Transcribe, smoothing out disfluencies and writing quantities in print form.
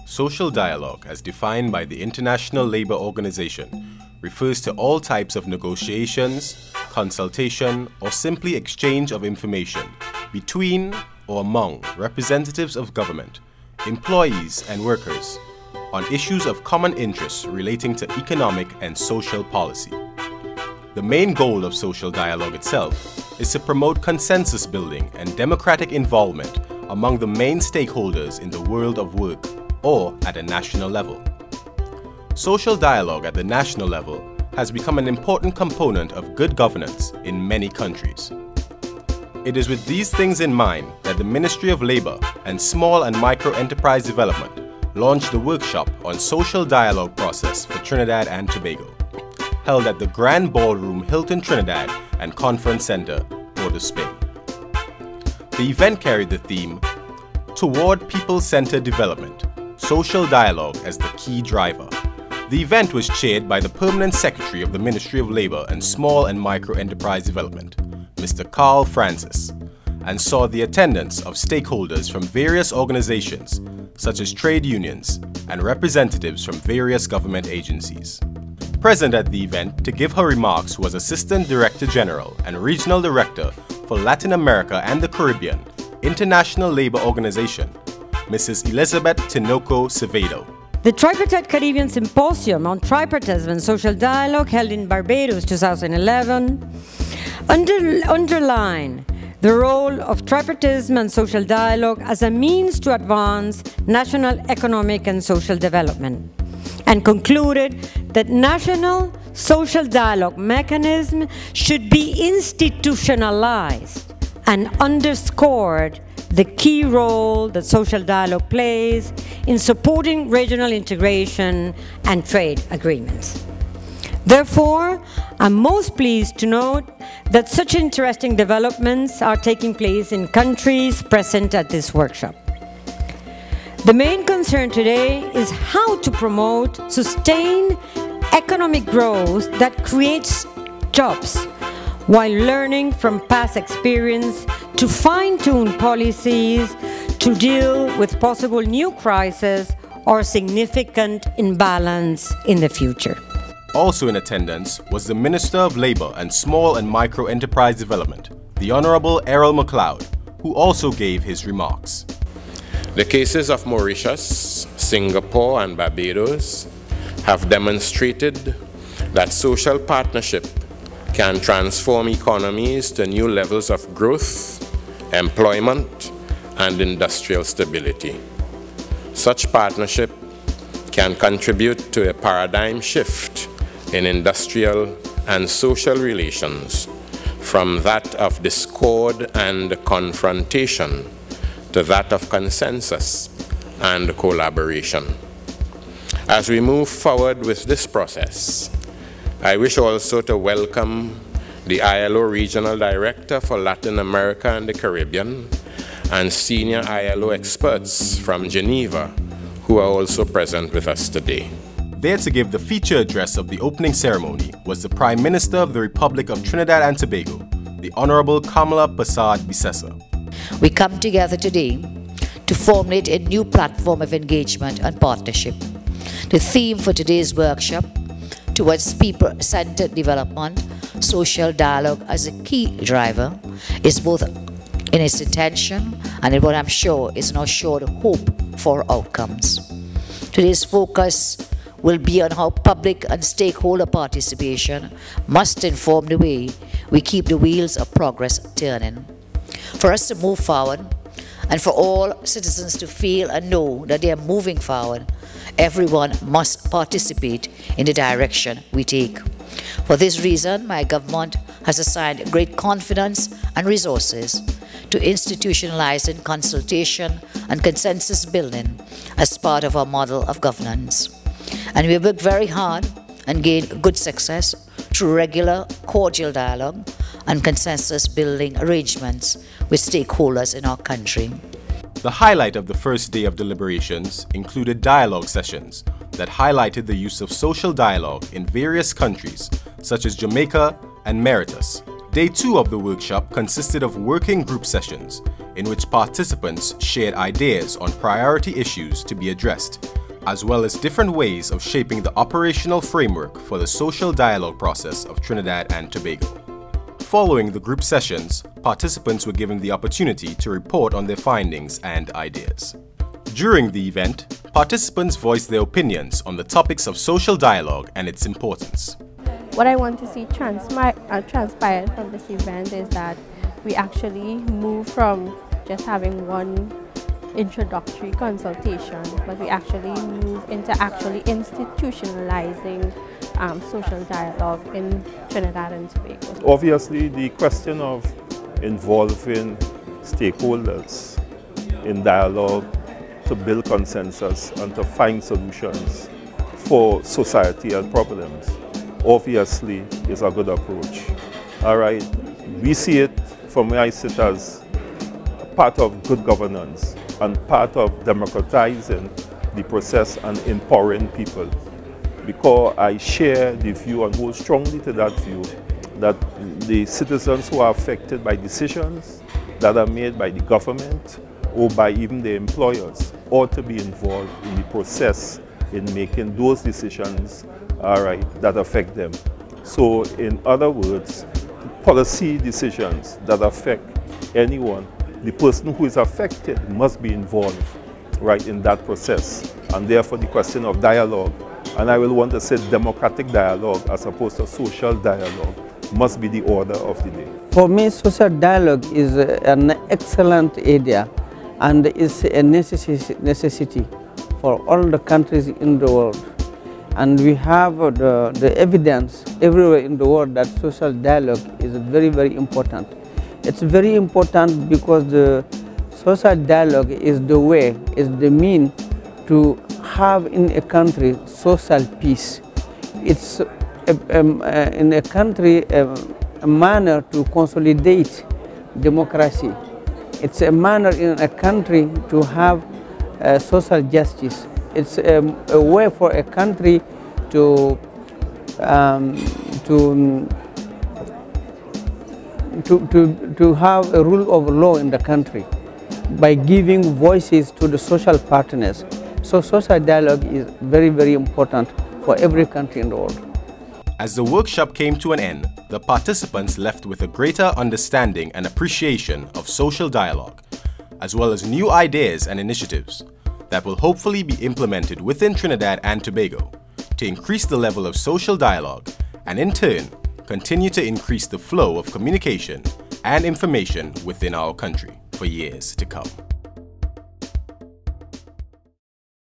Social dialogue, as defined by the International Labour Organization, refers to all types of negotiations, consultation, or simply exchange of information between or among representatives of government, employees and workers on issues of common interest relating to economic and social policy. The main goal of social dialogue itself is to promote consensus building and democratic involvement among the main stakeholders in the world of work or at a national level. Social dialogue at the national level has become an important component of good governance in many countries. It is with these things in mind that the Ministry of Labour and Small and Micro Enterprise Development launched the workshop on social dialogue process for Trinidad and Tobago, held at the Grand Ballroom Hilton Trinidad and Conference Centre, Port of Spain. The event carried the theme, Toward People-Centered Development, Social Dialogue as the Key Driver. The event was chaired by the Permanent Secretary of the Ministry of Labour and Small and Micro Enterprise Development, Mr. Carl Francis, and saw the attendance of stakeholders from various organizations, such as trade unions and representatives from various government agencies. Present at the event to give her remarks was Assistant Director General and Regional Director for Latin America and the Caribbean, International Labour Organization, Mrs. Elizabeth Tinoco Sevedo. The Tripartite Caribbean Symposium on Tripartism and Social Dialogue, held in Barbados 2011, underlined the role of tripartism and social dialogue as a means to advance national economic and social development, and concluded that national social dialogue mechanism should be institutionalized and underscored the key role that social dialogue plays in supporting regional integration and trade agreements. Therefore, I'm most pleased to note that such interesting developments are taking place in countries present at this workshop. The main concern today is how to promote sustained economic growth that creates jobs, while learning from past experience to fine-tune policies to deal with possible new crises or significant imbalance in the future. Also in attendance was the Minister of Labour and Small and Micro Enterprise Development, the Honourable Errol McLeod, who also gave his remarks. The cases of Mauritius, Singapore and Barbados have demonstrated that social partnership can transform economies to new levels of growth, employment, and industrial stability. Such partnership can contribute to a paradigm shift in industrial and social relations from that of discord and confrontation to that of consensus and collaboration. As we move forward with this process, I wish also to welcome the ILO Regional Director for Latin America and the Caribbean and senior ILO experts from Geneva who are also present with us today. There to give the feature address of the opening ceremony was the Prime Minister of the Republic of Trinidad and Tobago, the Honourable Kamla Persad Bissessar. We come together today to formulate a new platform of engagement and partnership. The theme for today's workshop, Towards People-Centered Development, Social Dialogue as a Key Driver, is both in its intention and in what I'm sure is now showed hope for outcomes. Today's focus will be on how public and stakeholder participation must inform the way we keep the wheels of progress turning. For us to move forward, and for all citizens to feel and know that they are moving forward, everyone must participate in the direction we take. For this reason, my government has assigned great confidence and resources to institutionalizing consultation and consensus building as part of our model of governance. And we have worked very hard and gained good success through regular, cordial dialogue and consensus building arrangements with stakeholders in our country. The highlight of the first day of deliberations included dialogue sessions that highlighted the use of social dialogue in various countries, such as Jamaica and Mauritius. Day 2 of the workshop consisted of working group sessions in which participants shared ideas on priority issues to be addressed as well as different ways of shaping the operational framework for the social dialogue process of Trinidad and Tobago. Following the group sessions, participants were given the opportunity to report on their findings and ideas. During the event, participants voiced their opinions on the topics of social dialogue and its importance. What I want to see transpired from this event is that we actually move from just having one introductory consultation, but we actually move into actually institutionalizing social dialogue in Trinidad and Tobago. Obviously, the question of involving stakeholders in dialogue to build consensus and to find solutions for societal problems obviously is a good approach. All right, we see it from where I sit as part of good governance and part of democratizing the process and empowering people, because I share the view and hold strongly to that view that the citizens who are affected by decisions that are made by the government or by even the employers ought to be involved in the process in making those decisions, all right, that affect them. So in other words, policy decisions that affect anyone, the person who is affected must be involved, right, in that process. And therefore the question of dialogue, and I will want to say democratic dialogue as opposed to social dialogue, must be the order of the day. For me, social dialogue is an excellent idea and is a necessity for all the countries in the world. And we have the evidence everywhere in the world that social dialogue is very, very important. It's very important because the social dialogue is the way, is the mean to have in a country social peace. It's in a country a manner to consolidate democracy. It's a manner in a country to have social justice. It's a way for a country to have a rule of law in the country by giving voices to the social partners. So social dialogue is very, very important for every country in the world. As the workshop came to an end, the participants left with a greater understanding and appreciation of social dialogue, as well as new ideas and initiatives that will hopefully be implemented within Trinidad and Tobago to increase the level of social dialogue and in turn continue to increase the flow of communication and information within our country for years to come.